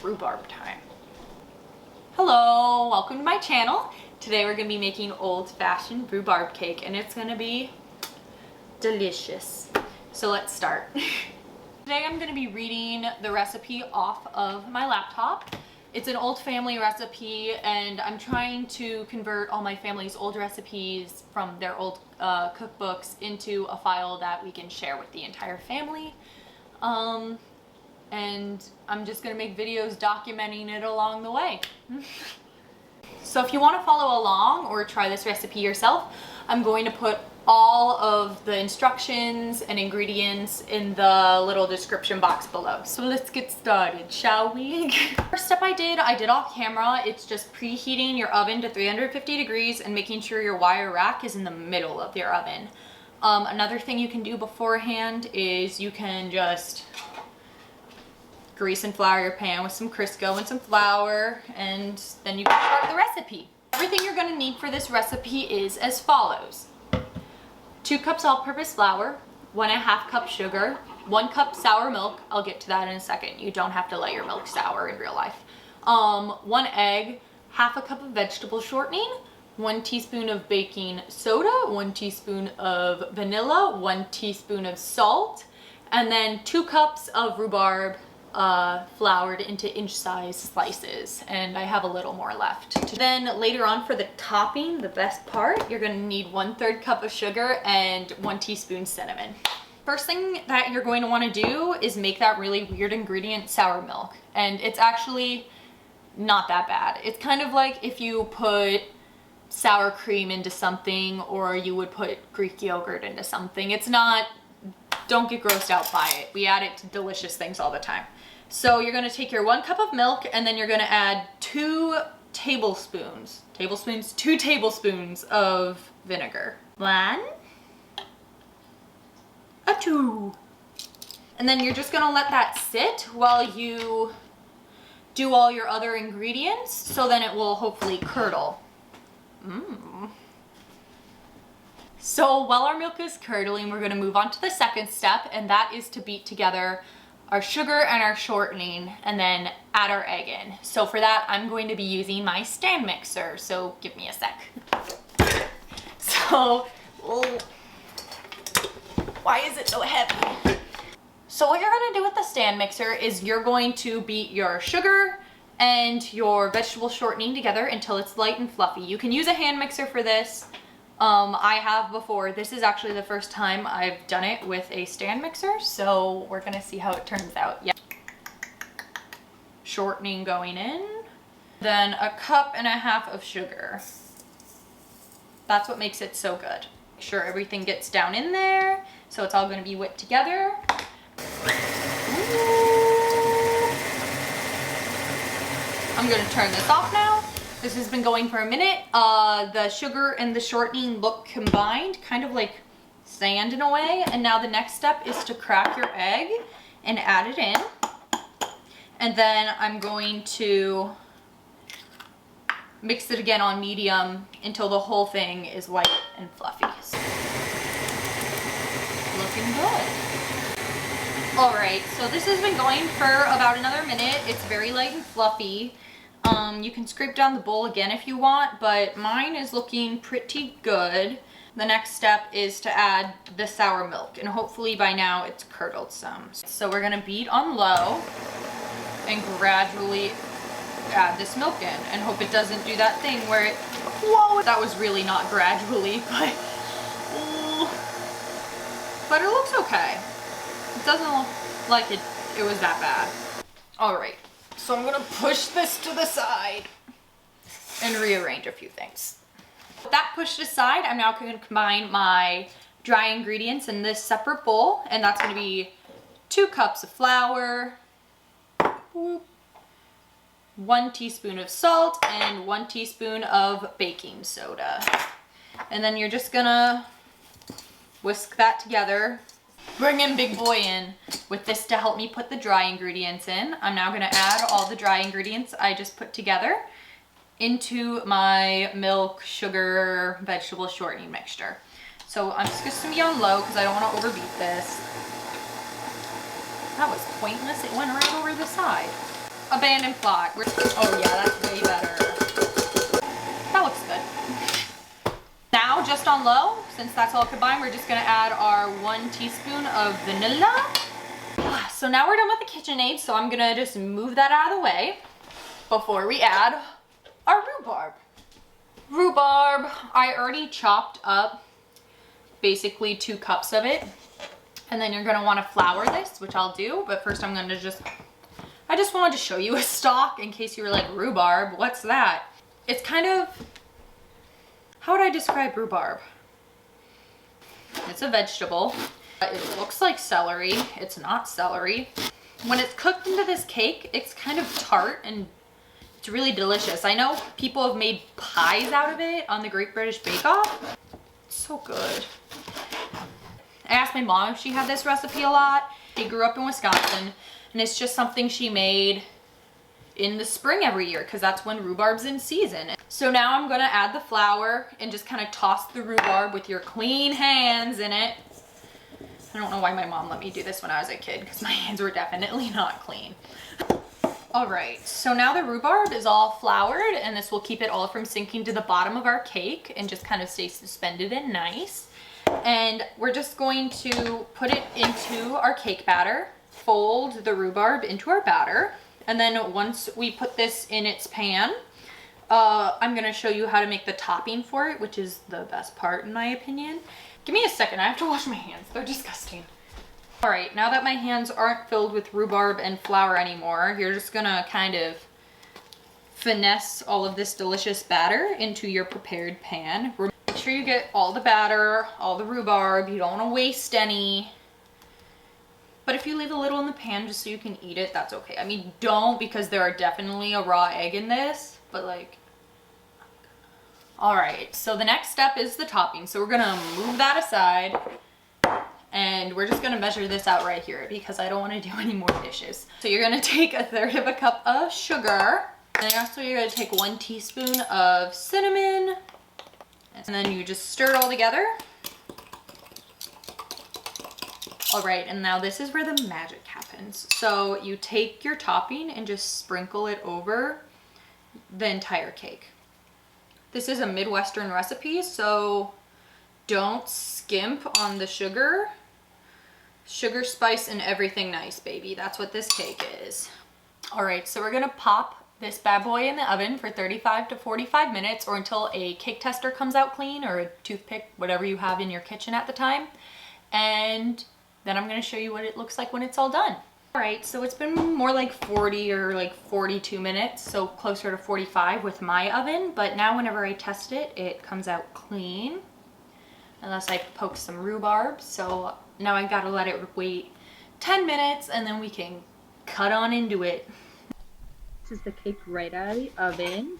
rhubarb time. Hello, welcome to my channel. Today we're gonna be making old-fashioned rhubarb cake and it's gonna be delicious. So let's start. Today I'm gonna be reading the recipe off of my laptop. It's an old family recipe and I'm trying to convert all my family's old recipes from their old cookbooks into a file that we can share with the entire family. And I'm just gonna make videos documenting it along the way. So if you want to follow along or try this recipe yourself, I'm going to put all of the instructions and ingredients in the little description box below. So let's get started, shall we? First step I did off camera. It's just preheating your oven to 350 degrees and making sure your wire rack is in the middle of your oven. Another thing you can do beforehand is you can just grease and flour your pan with some Crisco and some flour, and then you can start the recipe. Everything you're going to need for this recipe is as follows: 2 cups all-purpose flour, 1.5 cup sugar, 1 cup sour milk. I'll get to that in a second. You don't have to let your milk sour in real life. 1 egg, 1/2 cup of vegetable shortening, 1 teaspoon of baking soda, 1 teaspoon of vanilla, 1 teaspoon of salt, and then 2 cups of rhubarb floured into inch-size slices, and I have a little more left. Then later on for the topping, the best part, you're gonna need 1/3 cup of sugar and 1 teaspoon cinnamon. First thing that you're going to want to do is make that really weird ingredient sour milk, and it's actually not that bad. It's kind of like if you put sour cream into something, or you would put Greek yogurt into something. It's not, don't get grossed out by it. We add it to delicious things all the time. So you're gonna take your 1 cup of milk and then you're gonna add 2 tablespoons of vinegar. 1, 2. And then you're just gonna let that sit while you do all your other ingredients, so then it will hopefully curdle. So while our milk is curdling, we're gonna move on to the second step, and that is to beat together our sugar and our shortening and then add our egg in. So for that, I'm going to be using my stand mixer, so give me a sec. So, why is it so heavy? So what you're gonna do with the stand mixer is you're going to beat your sugar and your vegetable shortening together until it's light and fluffy. You can use a hand mixer for this. I have before. This is actually the first time I've done it with a stand mixer, so we're gonna see how it turns out. Yeah. Shortening going in, then 1.5 cups of sugar. That's what makes it so good. Make sure everything gets down in there, so it's all gonna be whipped together. Ooh. I'm gonna turn this off now. This has been going for a minute. The sugar and the shortening look combined, kind of like sand in a way. And now the next step is to crack your egg and add it in. And then I'm going to mix it again on medium until the whole thing is white and fluffy. Looking good. All right, so this has been going for about another minute. It's very light and fluffy. You can scrape down the bowl again if you want, but mine is looking pretty good. The next step is to add the sour milk, and hopefully by now it's curdled some. So we're gonna beat on low and gradually add this milk in and hope it doesn't do that thing where it, whoa, that was really not gradually, but it looks okay. It doesn't look like it was that bad. All right. So I'm gonna push this to the side and rearrange a few things. With that pushed aside, I'm now gonna combine my dry ingredients in this separate bowl, and that's gonna be 2 cups of flour, 1 teaspoon of salt, and 1 teaspoon of baking soda. And then you're just gonna whisk that together. Bringing big boy in with this to help me put the dry ingredients in. I'm now gonna add all the dry ingredients I just put together into my milk, sugar, vegetable shortening mixture. So I'm just gonna be on low because I don't wanna overbeat this. That was pointless, it went right over the side. Abandoned plot. Oh yeah, that's way better. That looks good. Now, just on low, since that's all combined, we're just gonna add our 1 teaspoon of vanilla. So now we're done with the KitchenAid, so I'm gonna just move that out of the way before we add our rhubarb. Rhubarb, I already chopped up basically 2 cups of it. And then you're gonna wanna flour this, which I'll do, but first I'm gonna I just wanted to show you a stalk in case you were like, rhubarb, what's that? It's kind of, how would I describe rhubarb? It's a vegetable. It looks like celery. It's not celery. When it's cooked into this cake, it's kind of tart and it's really delicious. I know people have made pies out of it on the Great British Bake Off. It's so good. I asked my mom if she had this recipe a lot. She grew up in Wisconsin, and it's just something she made in the spring every year because that's when rhubarb's in season. So now I'm gonna add the flour and just kind of toss the rhubarb with your clean hands in it. I don't know why my mom let me do this when I was a kid because my hands were definitely not clean. All right, so now the rhubarb is all floured and this will keep it all from sinking to the bottom of our cake and just kind of stay suspended and nice. And we're just going to put it into our cake batter, fold the rhubarb into our batter, and then once we put this in its pan, I'm gonna show you how to make the topping for it, which is the best part in my opinion. Give me a second, I have to wash my hands, they're disgusting. All right, now that my hands aren't filled with rhubarb and flour anymore, you're just gonna kind of finesse all of this delicious batter into your prepared pan. Make sure you get all the batter, all the rhubarb. You don't want to waste any. But if you leave a little in the pan just so you can eat it, that's okay. I mean, don't, because there are definitely a raw egg in this, but like. All right, so the next step is the topping. So we're gonna move that aside and we're just gonna measure this out right here because I don't want to do any more dishes. So you're gonna take 1/3 of a cup of sugar, and also you're gonna take 1 teaspoon of cinnamon, and then you just stir it all together. All right, and now this is where the magic happens. So you take your topping and just sprinkle it over the entire cake. This is a Midwestern recipe, so don't skimp on the sugar. Sugar, spice, and everything nice, baby. That's what this cake is. All right, so we're gonna pop this bad boy in the oven for 35 to 45 minutes or until a cake tester comes out clean, or a toothpick, whatever you have in your kitchen at the time. And then I'm gonna show you what it looks like when it's all done. All right, so it's been more like 40 or like 42 minutes, so closer to 45 with my oven, but now whenever I test it, it comes out clean, unless I poke some rhubarb. So now I gotta let it wait 10 minutes and then we can cut on into it. This is the cake right out of the oven.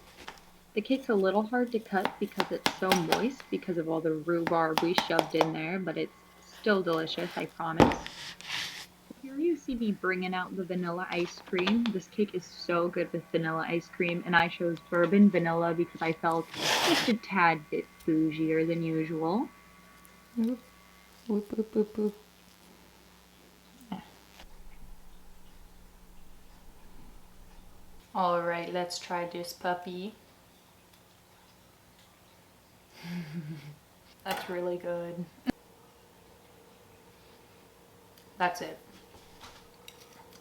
The cake's a little hard to cut because it's so moist because of all the rhubarb we shoved in there, but it's still delicious, I promise. Here you see me bringing out the vanilla ice cream. This cake is so good with vanilla ice cream, and I chose bourbon vanilla because I felt just a tad bit bougier than usual. Boop, boop, boop, boop, boop. All right, let's try this puppy. That's really good. That's it.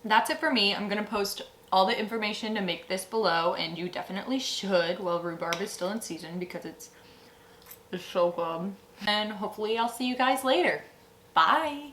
That's it for me. I'm gonna post all the information to make this below, and you definitely should while rhubarb is still in season because it's so good. And hopefully I'll see you guys later. Bye.